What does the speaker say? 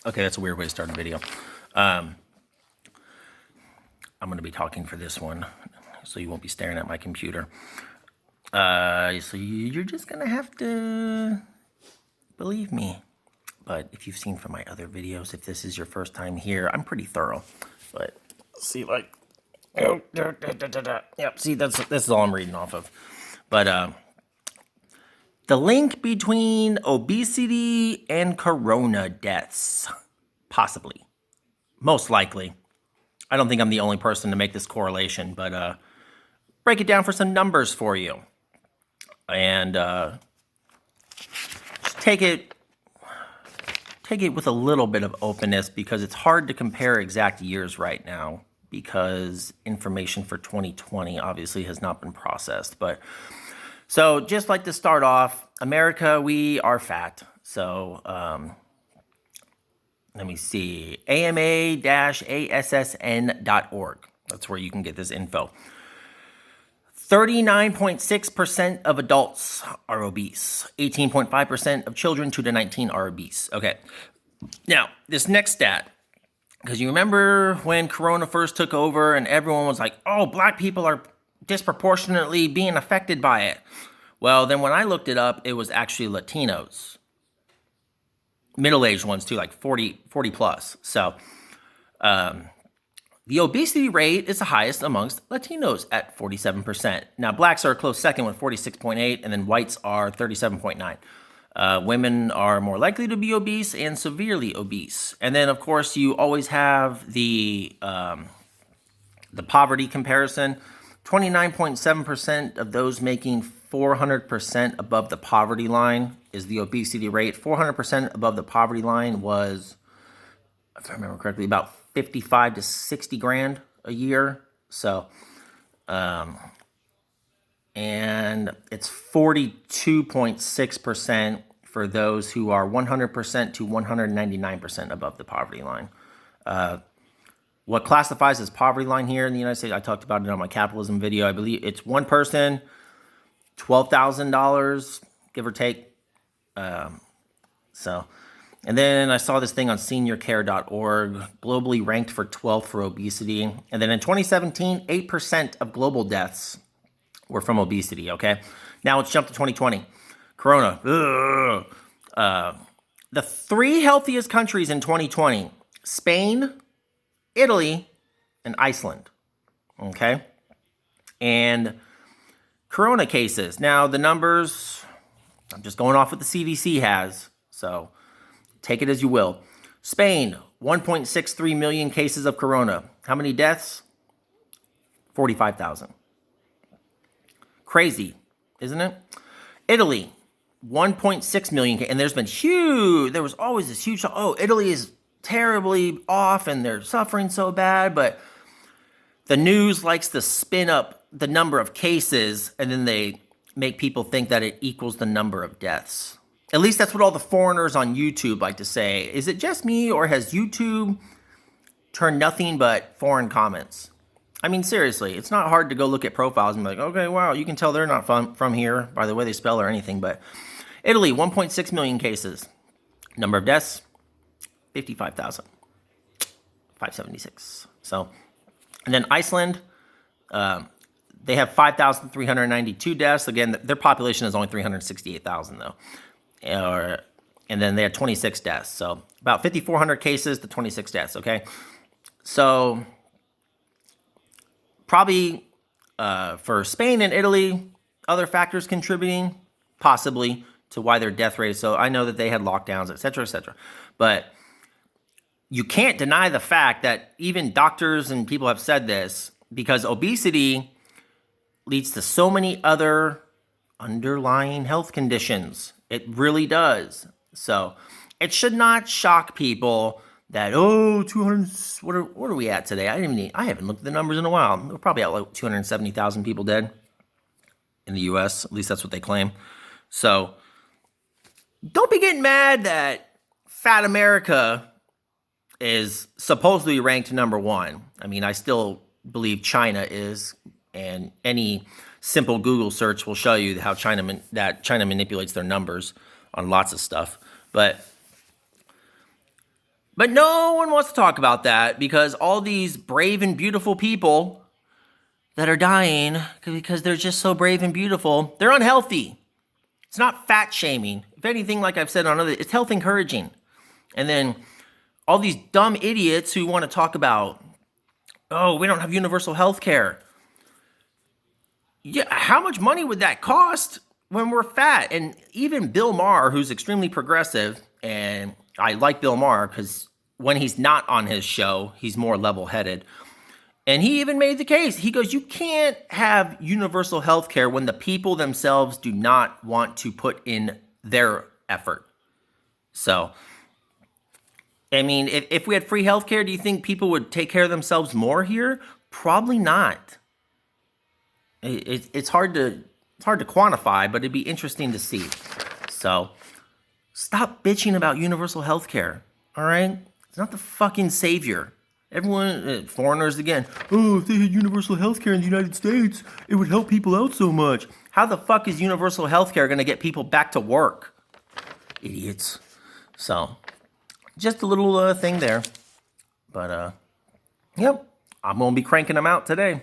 Okay, that's a weird way to start a video. I'm going to be talking for this one, so you won't be staring at my computer. So you're just going to have to believe me. But if you've seen from my other videos, if this is your first time here, I'm pretty thorough. But see, like, yep, see, this is all I'm reading off of. But the link between obesity and corona deaths, possibly, most likely. I don't think I'm the only person to make this correlation, but break it down for some numbers for you. And just take it with a little bit of openness, because it's hard to compare exact years right now because information for 2020 obviously has not been processed. But so just like to start off, America, we are fat. So let me see, ama-assn.org. That's where you can get this info. 39.6% of adults are obese. 18.5% of children 2 to 19 are obese. Okay. Now, this next stat, because you remember when Corona first took over and everyone was like, oh, black people are disproportionately being affected by it. Well, then when I looked it up, it was actually Latinos. Middle-aged ones too, like 40 plus. So, the obesity rate is the highest amongst Latinos at 47%. Now, blacks are a close second with 46.8, and then whites are 37.9. Women are more likely to be obese and severely obese. And then, of course, you always have the poverty comparison. 29.7% of those making 400% above the poverty line is the obesity rate. 400% above the poverty line was, if I remember correctly, about 55 to 60 grand a year. So, and it's 42.6% for those who are 100% to 199% above the poverty line. What classifies as poverty line here in the United States, I talked about it on my capitalism video. I believe it's one person, $12,000, give or take. And then I saw this thing on seniorcare.org, globally ranked for 12th for obesity. And then in 2017, 8% of global deaths were from obesity, okay? Now let's jump to 2020. Corona. The 3 healthiest countries in 2020, Spain, Italy, and Iceland, okay? And Corona cases. Now the numbers, I'm just going off what the CDC has, so take it as you will. Spain, 1.63 million cases of corona. How many deaths? 45,000. Crazy, isn't it? Italy, 1.6 million. And there was always this huge, oh, Italy is terribly off and they're suffering so bad. But the news likes to spin up the number of cases, and then they make people think that it equals the number of deaths. At least that's what all the foreigners on YouTube like to say. Is it just me, or has YouTube turned nothing but foreign comments? I mean, seriously, it's not hard to go look at profiles and be like, okay, wow, you can tell they're not from here by the way they spell or anything. But Italy, 1.6 million cases. Number of deaths, 55,000. 576. So, and then Iceland, they have 5,392 deaths. Again, their population is only 368,000 though. And then they had 26 deaths. So about 5,400 cases to 26 deaths, okay? So probably for Spain and Italy, other factors contributing possibly to why their death rate is so. I know that they had lockdowns, et cetera, et cetera. But you can't deny the fact that even doctors and people have said this, because obesity leads to so many other underlying health conditions. It really does. So it should not shock people that, 200, what are we at today? I haven't looked at the numbers in a while. We're probably at like 270,000 people dead in the US. At least that's what they claim. So don't be getting mad that fat America is supposedly ranked number 1. I mean, I still believe China is, and any simple Google search will show you how China manipulates their numbers on lots of stuff. But But no one wants to talk about that because all these brave and beautiful people that are dying because they're just so brave and beautiful, they're unhealthy. It's not fat shaming. If anything, like I've said on other, it's health encouraging. And then all these dumb idiots who want to talk about, oh, we don't have universal health care. Yeah, how much money would that cost when we're fat? And even Bill Maher, who's extremely progressive, and I like Bill Maher because when he's not on his show, he's more level-headed. And he even made the case. He goes, you can't have universal health care when the people themselves do not want to put in their effort. So, I mean, if we had free health care, do you think people would take care of themselves more here? Probably not. It's hard to quantify, but it'd be interesting to see. So, stop bitching about universal health care, all right? It's not the fucking savior. Everyone, foreigners again, oh, if they had universal health care in the United States, it would help people out so much. How the fuck is universal health care going to get people back to work? Idiots. So, just a little thing there. But, yep, I'm going to be cranking them out today.